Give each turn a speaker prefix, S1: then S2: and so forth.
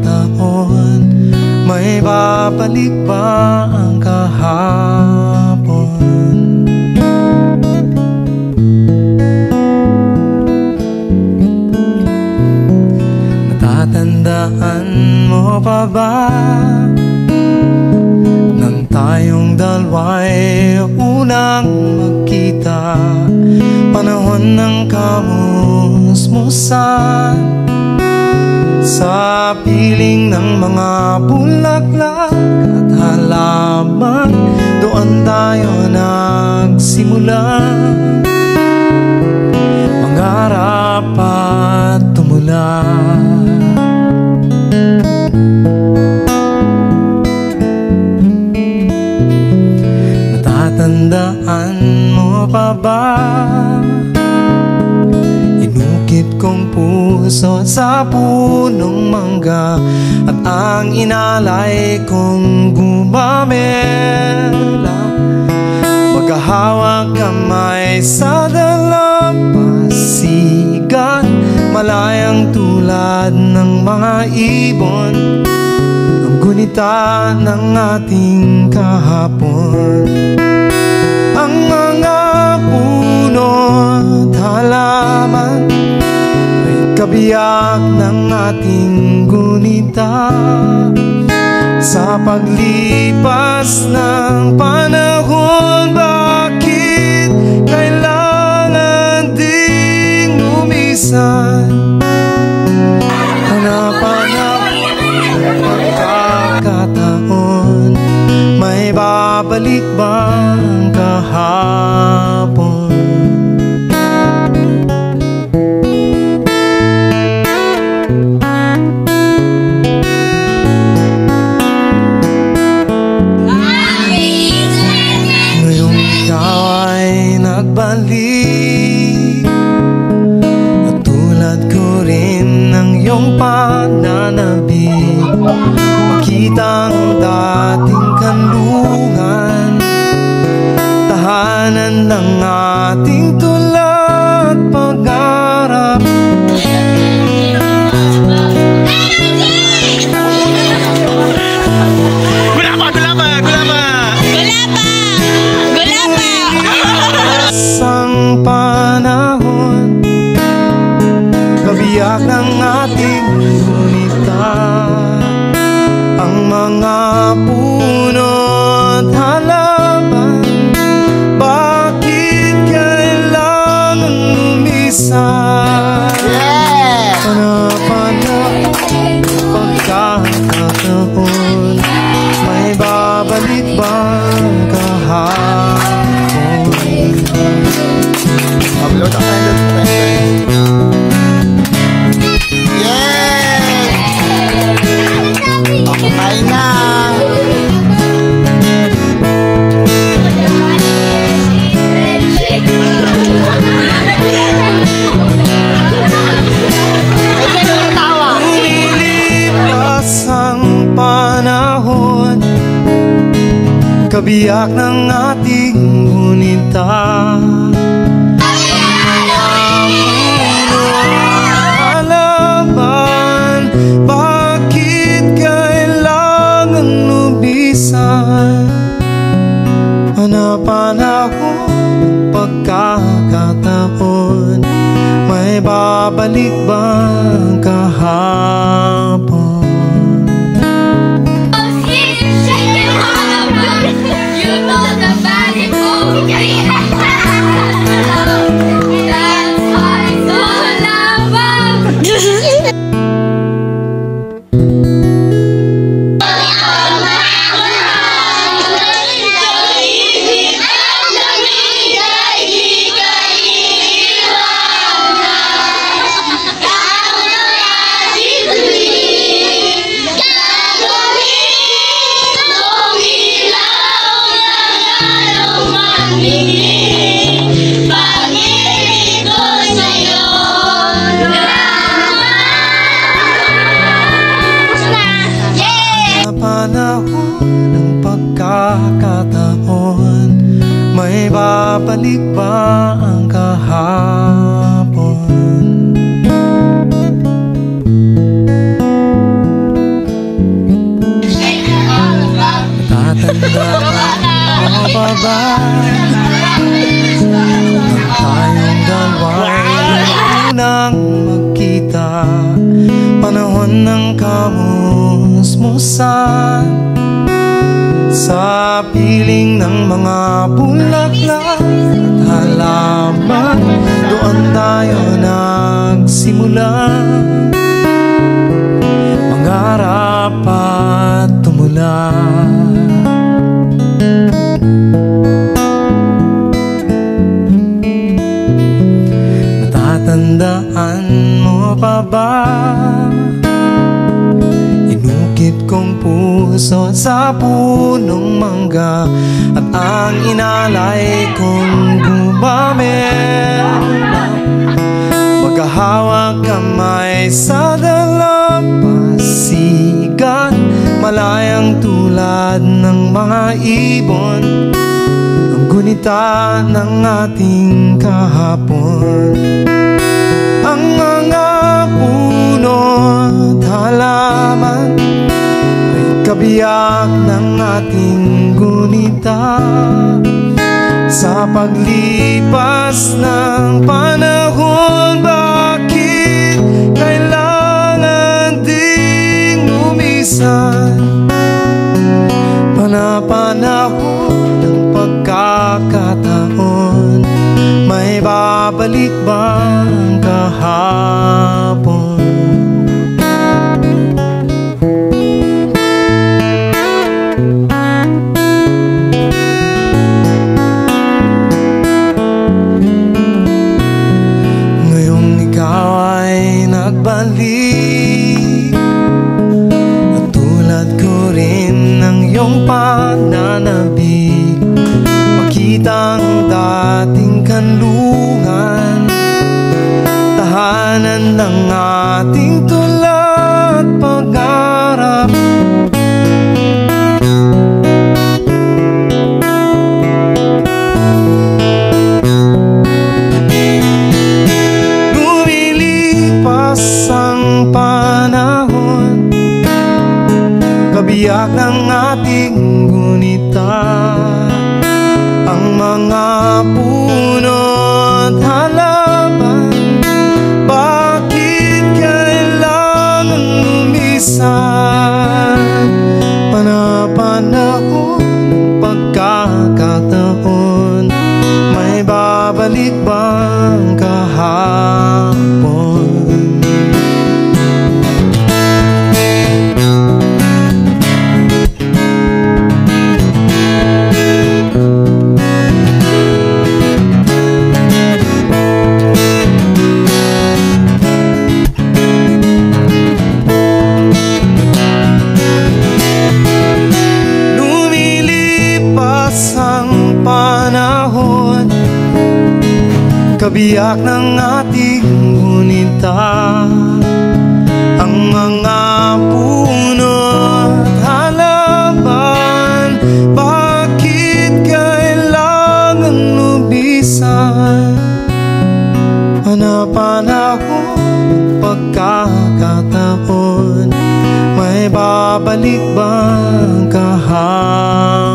S1: pagkakataon, may babalik ba ang kahapon? Natatandaan mo pa ba nang tayong dalawa'y unang magkita? Panahon ng kamusmusan sa piling ng mga bulaklak at halaman, doon tayo nagsimula mangarap at tumula. Natatandaan mo pa ba inukit kong puso sa punong mangga at ang inalay kong gumamela, magkahawak kamay sa dalampasigan, malayang tulad ng mga ibon, ang gunita ng ating kahapon. Ang mga puno at halaman ay kabiyak ng ating gunita. Sa paglipas ng panahon, bakit kailangan ding lumisan? Hanapan ang pagkakataon, may babalik ba ang kahapon? Ngayong ikaw ay nagbalik at tulad ko rin ng iyong pananabik, makita ang dating kanlungan, tahanan ng ating tula at pag-arap. Sang panahon, kabiyak ng ating gunita, ang mga puno at halaman, bakit kailangan lumisan? Hanapan ang pagkakataon, may babalik ba ang kahapon?
S2: Upload ako ng yes! Okay na!
S1: Lumilipas ang panahon, kabiyak ng ating gunita, bakit kailangan lumisan? Hanapan ako pagkakataon, may babalik ba ang kahapon? Panahon ng pagkakataon, may babalik ba ang kahapon? namusmusan sa piling ng mga bulaklak at halaman. Doon tayo nagsimula mangarap at tumula. Natatandaan mo pa ba? Inukit kong puso sa punong mangga at ang inalay kong gumamit. Maghahawak kamay sa dalampasigan, malayang tulad ng mga ibon, ang gunita ng ating kahapon. Ang mga puno at halaman ay kabiyak ng ating gunita. Sa paglipas ng panahon, bakit kailangan ding umisan? Panapanahon ng pagkakataon, may babalik bang kahapon? Nagbalik at tulad ko rin ng iyong pananabik, makitang dating kanlungan, tahanan ng ating tula at pangarap. Ang panahon, kabiyak ng ating gunita. Ang mga puno at halaman, bakit kailangan lumisan? Panapanahon ng pagkakataon, may babalik bang kahapon? Kabiyak ng ating gunita. Ang mga puno at halaman, bakit kailangan lumisan? Panapanahon, pagkakataon, may babalik bang kahapon?